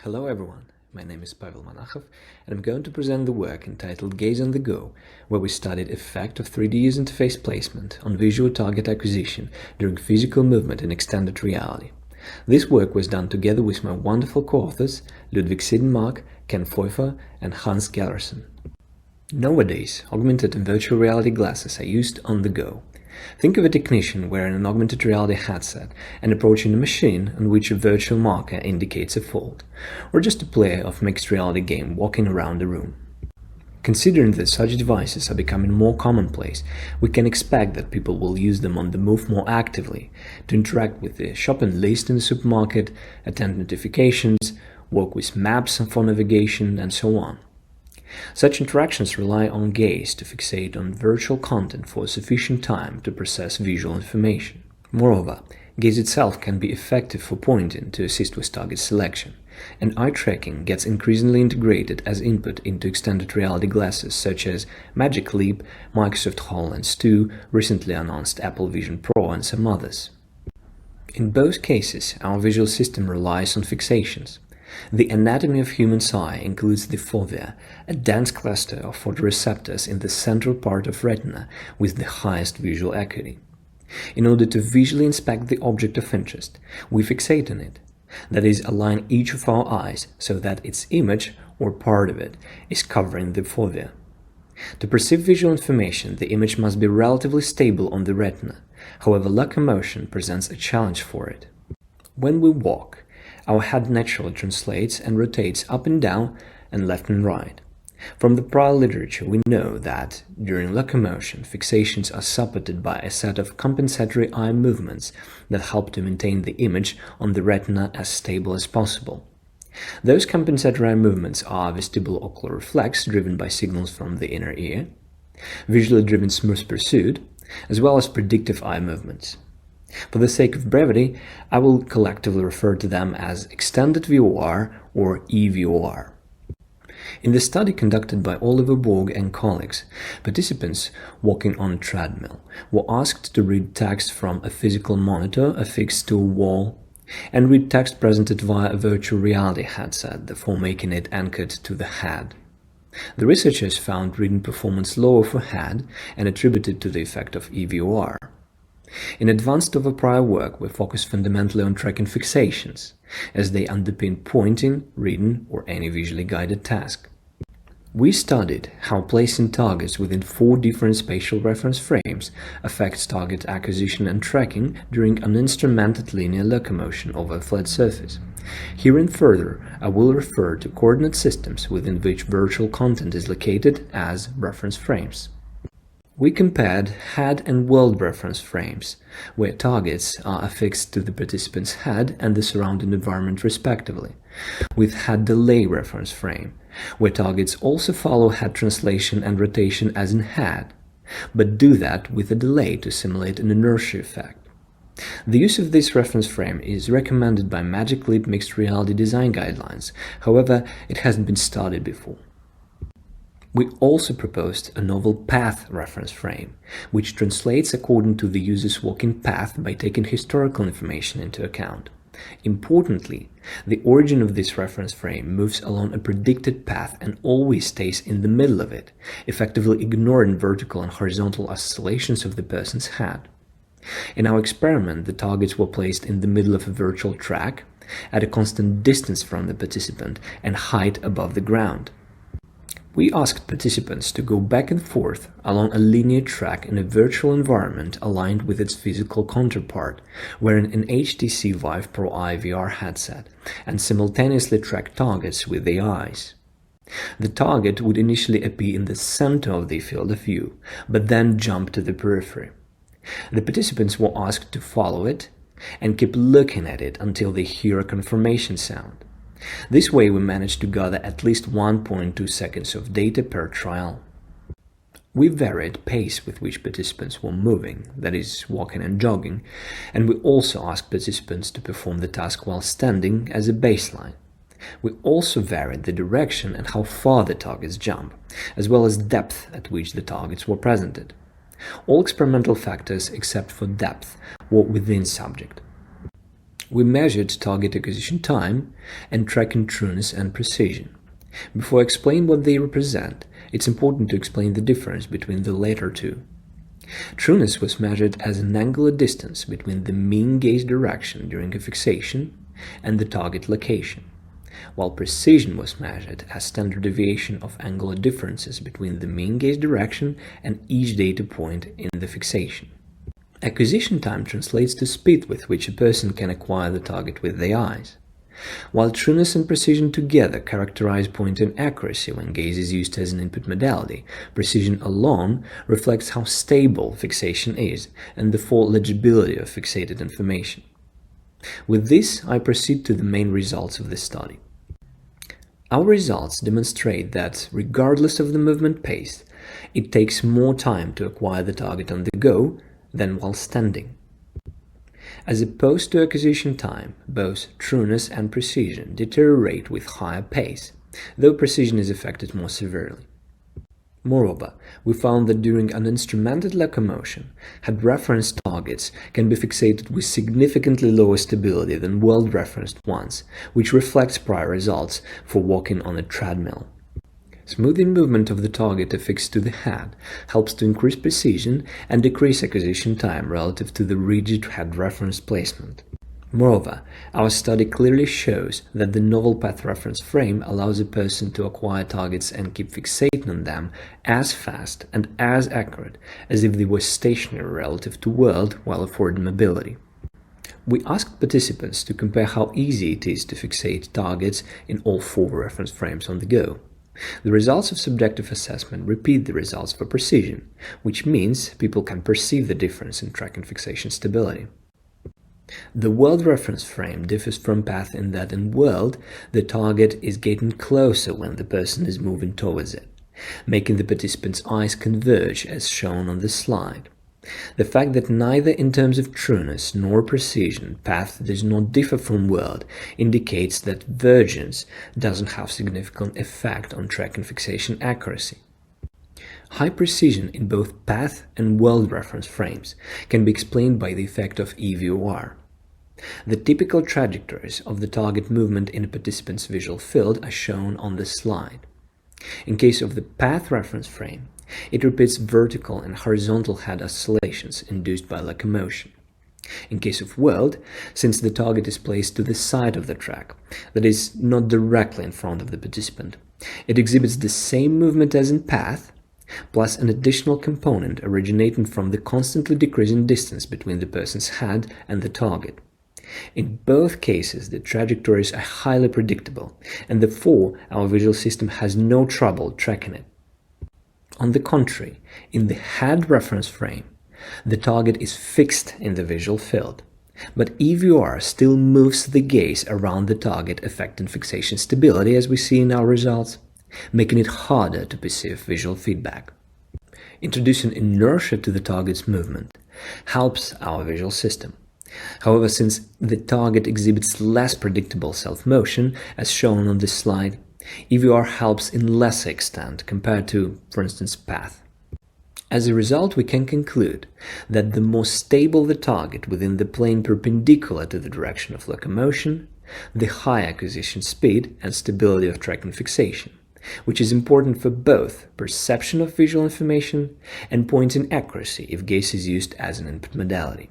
Hello everyone, my name is Pavel Manakhov and I'm going to present the work entitled Gaze on the Go, where we studied effect of 3D user interface placement on visual target acquisition during physical movement in extended reality. This work was done together with my wonderful co-authors Ludwig Sidenmark, Ken Pfeuffer and Hans Gellersen. Nowadays, augmented and virtual reality glasses are used on the go. Think of a technician wearing an augmented reality headset and approaching a machine on which a virtual marker indicates a fault, or just a player of mixed reality game walking around the room. Considering that such devices are becoming more commonplace, we can expect that people will use them on the move more actively, to interact with the shopping list in the supermarket, attend notifications, work with maps for navigation, and so on. Such interactions rely on gaze to fixate on virtual content for sufficient time to process visual information. Moreover, gaze itself can be effective for pointing to assist with target selection, and eye tracking gets increasingly integrated as input into extended reality glasses such as Magic Leap, Microsoft HoloLens 2, recently announced Apple Vision Pro, and some others. In both cases, our visual system relies on fixations. The anatomy of human eye includes the fovea, a dense cluster of photoreceptors in the central part of retina with the highest visual acuity. In order to visually inspect the object of interest, we fixate on it, that is, align each of our eyes so that its image, or part of it, is covering the fovea. To perceive visual information, the image must be relatively stable on the retina. However, locomotion presents a challenge for it. When we walk, our head naturally translates and rotates up and down and left and right. From the prior literature, we know that during locomotion, fixations are supported by a set of compensatory eye movements that help to maintain the image on the retina as stable as possible. Those compensatory eye movements are vestibulo-ocular reflex, driven by signals from the inner ear, visually driven smooth pursuit, as well as predictive eye movements. For the sake of brevity, I will collectively refer to them as extended VOR or EVOR. In the study conducted by Oliver Borg and colleagues, participants walking on a treadmill were asked to read text from a physical monitor affixed to a wall and read text presented via a virtual reality headset, therefore making it anchored to the head. The researchers found reading performance lower for head and attributed to the effect of EVOR. In advance over prior work, we focus fundamentally on tracking fixations, as they underpin pointing, reading, or any visually guided task. We studied how placing targets within 4 different spatial reference frames affects target acquisition and tracking during uninstrumented linear locomotion over a flat surface. Herein further, I will refer to coordinate systems within which virtual content is located as reference frames. We compared head and world reference frames, where targets are affixed to the participant's head and the surrounding environment respectively, with HeadDelay reference frame, where targets also follow head translation and rotation as in head, but do that with a delay to simulate an inertia effect. The use of this reference frame is recommended by Magic Leap mixed reality design guidelines, however, it hasn't been studied before. We also proposed a novel path reference frame, which translates according to the user's walking path by taking historical information into account. Importantly, the origin of this reference frame moves along a predicted path and always stays in the middle of it, effectively ignoring vertical and horizontal oscillations of the person's head. In our experiment, the targets were placed in the middle of a virtual track, at a constant distance from the participant and height above the ground. We asked participants to go back and forth along a linear track in a virtual environment aligned with its physical counterpart, wearing an HTC Vive Pro Eye VR headset, and simultaneously track targets with the eyes. The target would initially appear in the center of the field of view, but then jump to the periphery. The participants were asked to follow it and keep looking at it until they hear a confirmation sound. This way we managed to gather at least 1.2 seconds of data per trial. We varied pace with which participants were moving, that is, walking and jogging, and we also asked participants to perform the task while standing as a baseline. We also varied the direction and how far the targets jump, as well as depth at which the targets were presented. All experimental factors except for depth were within subject. We measured target acquisition time and tracking trueness and precision. Before I explain what they represent, it's important to explain the difference between the latter two. Trueness was measured as an angular distance between the mean gaze direction during a fixation and the target location, while precision was measured as standard deviation of angular differences between the mean gaze direction and each data point in the fixation. Acquisition time translates to speed with which a person can acquire the target with their eyes. While trueness and precision together characterize point-in accuracy when gaze is used as an input modality, precision alone reflects how stable fixation is and therefore legibility of fixated information. With this, I proceed to the main results of this study. Our results demonstrate that, regardless of the movement pace, it takes more time to acquire the target on the go than while standing. As opposed to acquisition time, both trueness and precision deteriorate with higher pace, though precision is affected more severely. Moreover, we found that during uninstrumented locomotion, head reference targets can be fixated with significantly lower stability than world-referenced ones, which reflects prior results for walking on a treadmill. Smoothing movement of the target affixed to the head helps to increase precision and decrease acquisition time relative to the rigid head reference placement. Moreover, our study clearly shows that the novel path reference frame allows a person to acquire targets and keep fixating on them as fast and as accurate as if they were stationary relative to world while affording mobility. We asked participants to compare how easy it is to fixate targets in all 4 reference frames on the go. The results of subjective assessment repeat the results for precision, which means people can perceive the difference in track and fixation stability. The world reference frame differs from path in that in world, the target is getting closer when the person is moving towards it, making the participant's eyes converge as shown on the slide. The fact that neither in terms of trueness nor precision path does not differ from world indicates that vergence doesn't have significant effect on track and fixation accuracy. High precision in both path and world reference frames can be explained by the effect of EVOR. The typical trajectories of the target movement in a participant's visual field are shown on this slide. In case of the path reference frame, it repeats vertical and horizontal head oscillations induced by locomotion. In case of world, since the target is placed to the side of the track, that is, not directly in front of the participant, it exhibits the same movement as in path, plus an additional component originating from the constantly decreasing distance between the person's head and the target. In both cases, the trajectories are highly predictable, and therefore our visual system has no trouble tracking it. On the contrary, in the head reference frame, the target is fixed in the visual field, but EVOR still moves the gaze around the target, affecting fixation stability as we see in our results, making it harder to perceive visual feedback. Introducing inertia to the target's movement helps our visual system. However, since the target exhibits less predictable self-motion, as shown on this slide, EVOR helps in lesser extent compared to, for instance, path. As a result, we can conclude that the more stable the target within the plane perpendicular to the direction of locomotion, the higher acquisition speed and stability of track and fixation, which is important for both perception of visual information and point-in accuracy if gaze is used as an input modality.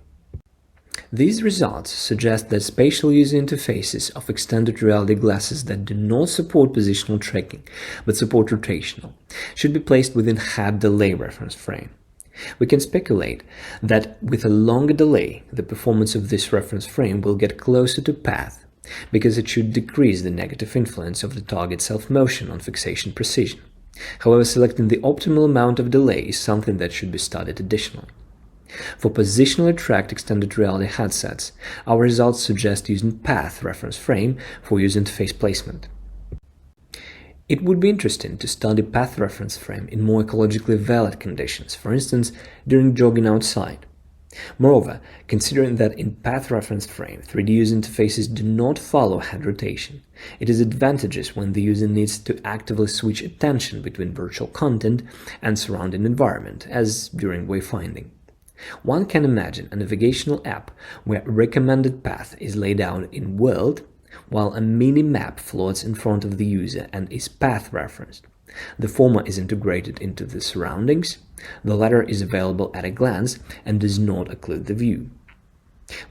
These results suggest that spatial user interfaces of extended reality glasses that do not support positional tracking but support rotational should be placed within HeadDelay reference frame. We can speculate that with a longer delay, the performance of this reference frame will get closer to path because it should decrease the negative influence of the target self-motion on fixation precision. However, selecting the optimal amount of delay is something that should be studied additionally. For positionally tracked extended reality headsets, our results suggest using path reference frame for user interface placement. It would be interesting to study path reference frame in more ecologically valid conditions, for instance, during jogging outside. Moreover, considering that in path reference frame 3D user interfaces do not follow head rotation, it is advantageous when the user needs to actively switch attention between virtual content and surrounding environment, as during wayfinding. One can imagine a navigational app where a recommended path is laid out in world, while a mini-map floats in front of the user and is path referenced. The former is integrated into the surroundings, the latter is available at a glance and does not occlude the view.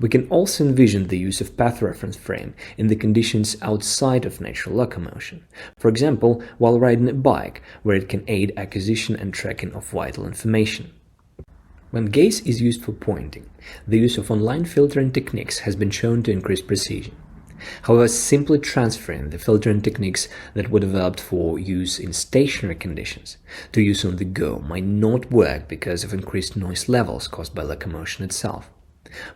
We can also envision the use of path reference frame in the conditions outside of natural locomotion, for example, while riding a bike, where it can aid acquisition and tracking of vital information. When gaze is used for pointing, the use of online filtering techniques has been shown to increase precision. However, simply transferring the filtering techniques that were developed for use in stationary conditions to use on the go might not work because of increased noise levels caused by locomotion itself.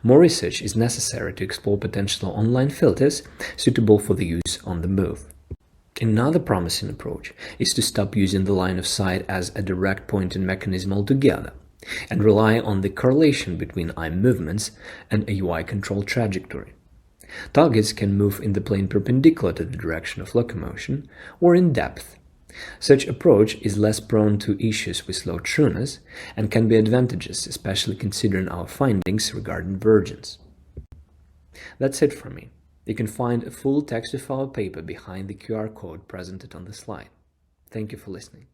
More research is necessary to explore potential online filters suitable for the use on the move. Another promising approach is to stop using the line of sight as a direct pointing mechanism altogether and rely on the correlation between eye movements and a UI control trajectory. Targets can move in the plane perpendicular to the direction of locomotion or in depth. Such approach is less prone to issues with low trueness and can be advantageous, especially considering our findings regarding vergence. That's it for me. You can find a full text of our paper behind the QR code presented on the slide. Thank you for listening.